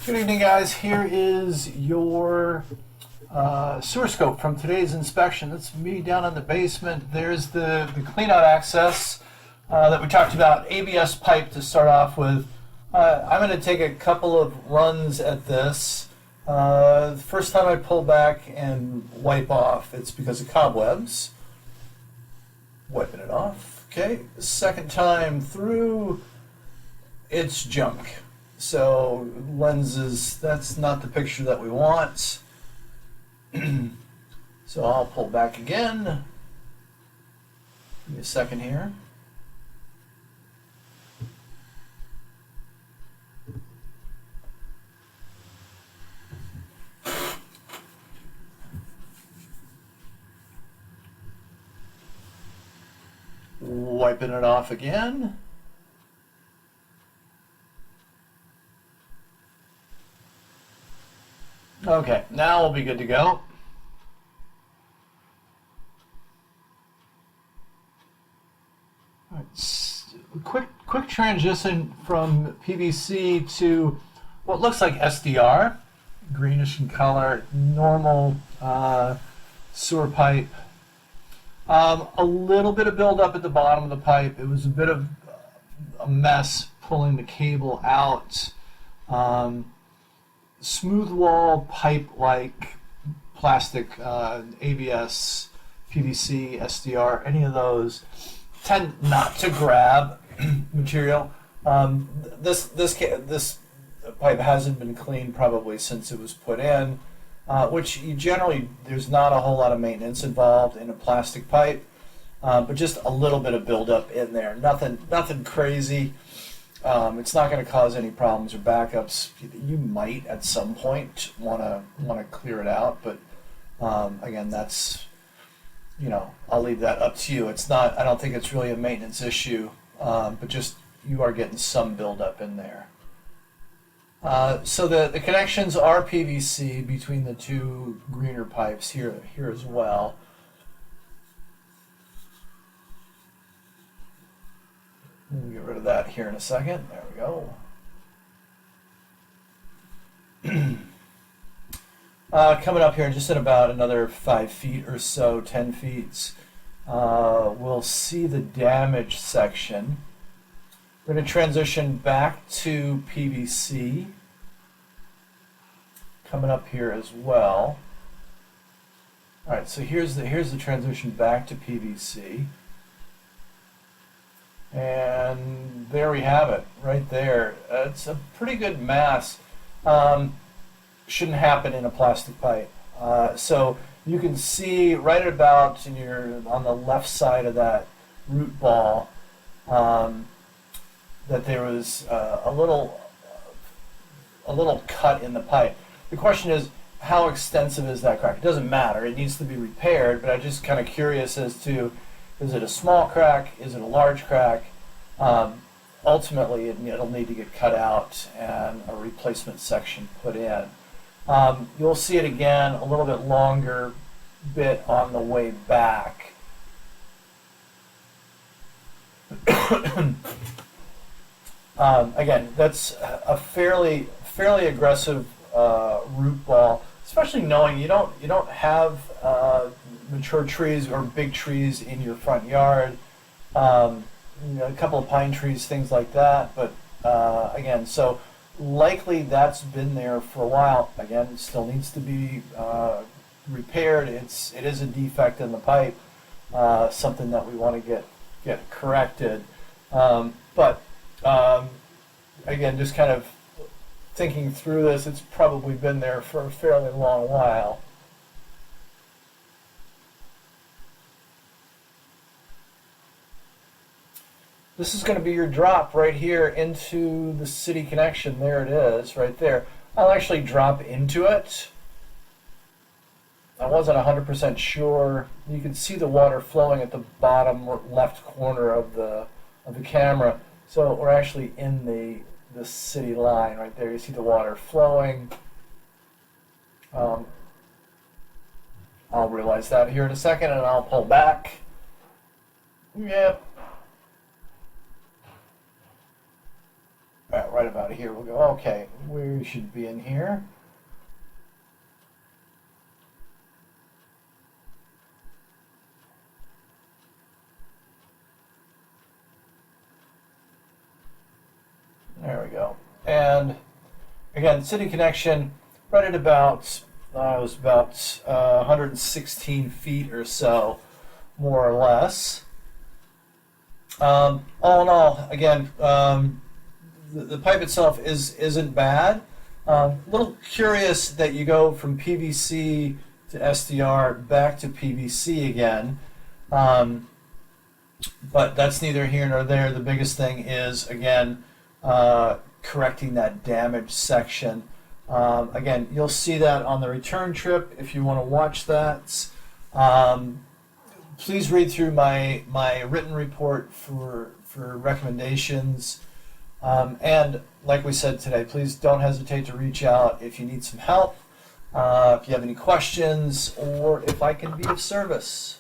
Good evening, guys. Here is your sewer scope from today's inspection. That's me down in the basement. There's the cleanout access that we talked about, ABS pipe to start off with. I'm going to take a couple of runs at this. The first time I pull back and wipe off, it's because of cobwebs. Wiping it off. Okay. The second time through, it's junk. So lenses, that's not the picture that we want. So I'll pull back again. Give me a second here. Wiping it off again. Okay, now we'll be good to go. All right, quick transition from PVC to what looks like SDR, greenish in color, normal sewer pipe. A little bit of buildup at the bottom of the pipe. It was a bit of a mess pulling the cable out. Smooth wall pipe-like plastic, ABS, PVC, SDR, any of those tend not to grab material. This pipe hasn't been cleaned probably since it was put in, which you generally, there's not a whole lot of maintenance involved in a plastic pipe, but just a little bit of buildup in there. Nothing crazy. It's not going to cause any problems or backups. You might at some point want to clear it out, but again, that's, I'll leave that up to you. It's not. I don't think it's really a maintenance issue, but just you are getting some buildup in there. So the connections are PVC between the two greener pipes here as well. We'll get rid of that here in a second. There we go. Coming up here just in about another 5 feet or so, 10 feet, we'll see the damage section. We're going to transition back to PVC. Coming up here as well. All right, so here's the transition back to PVC. And there we have it, right there. It's a pretty good mass. Shouldn't happen in a plastic pipe. So you can see right at about on the left side of that root ball that there was a little cut in the pipe. The question is, how extensive is that crack? It doesn't matter. It needs to be repaired, but I'm just kind of curious as to, is it a small crack? Is it a large crack? Ultimately, it'll need to get cut out and a replacement section put in. You'll see it again a little bit longer bit on the way back. Again, that's a fairly aggressive root ball, especially knowing you don't have mature trees or big trees in your front yard. A couple of pine trees, things like that. But again, so likely that's been there for a while. Again, it still needs to be repaired. It is a defect in the pipe, something that we want to get corrected. But again, just kind of thinking through this, it's probably been there for a fairly long while. This is going to be your drop right here into the city connection. There it is, right there. I'll actually drop into it. I wasn't 100% sure. You can see the water flowing at the bottom left corner of the camera. So we're actually in the city line right there. You see the water flowing. I'll realize that here in a second, and I'll pull back. Yep. right about here. We'll go, okay, we should be in here. There we go. And again, city connection right at about, it was about 116 feet or so, more or less. All in all, again, the pipe itself isn't bad. A little curious that you go from PVC to SDR back to PVC again. But that's neither here nor there. The biggest thing is, again, correcting that damaged section. Again, you'll see that on the return trip if you want to watch that. Please read through my written report for recommendations. And like we said today, please don't hesitate to reach out if you need some help, if you have any questions, or if I can be of service.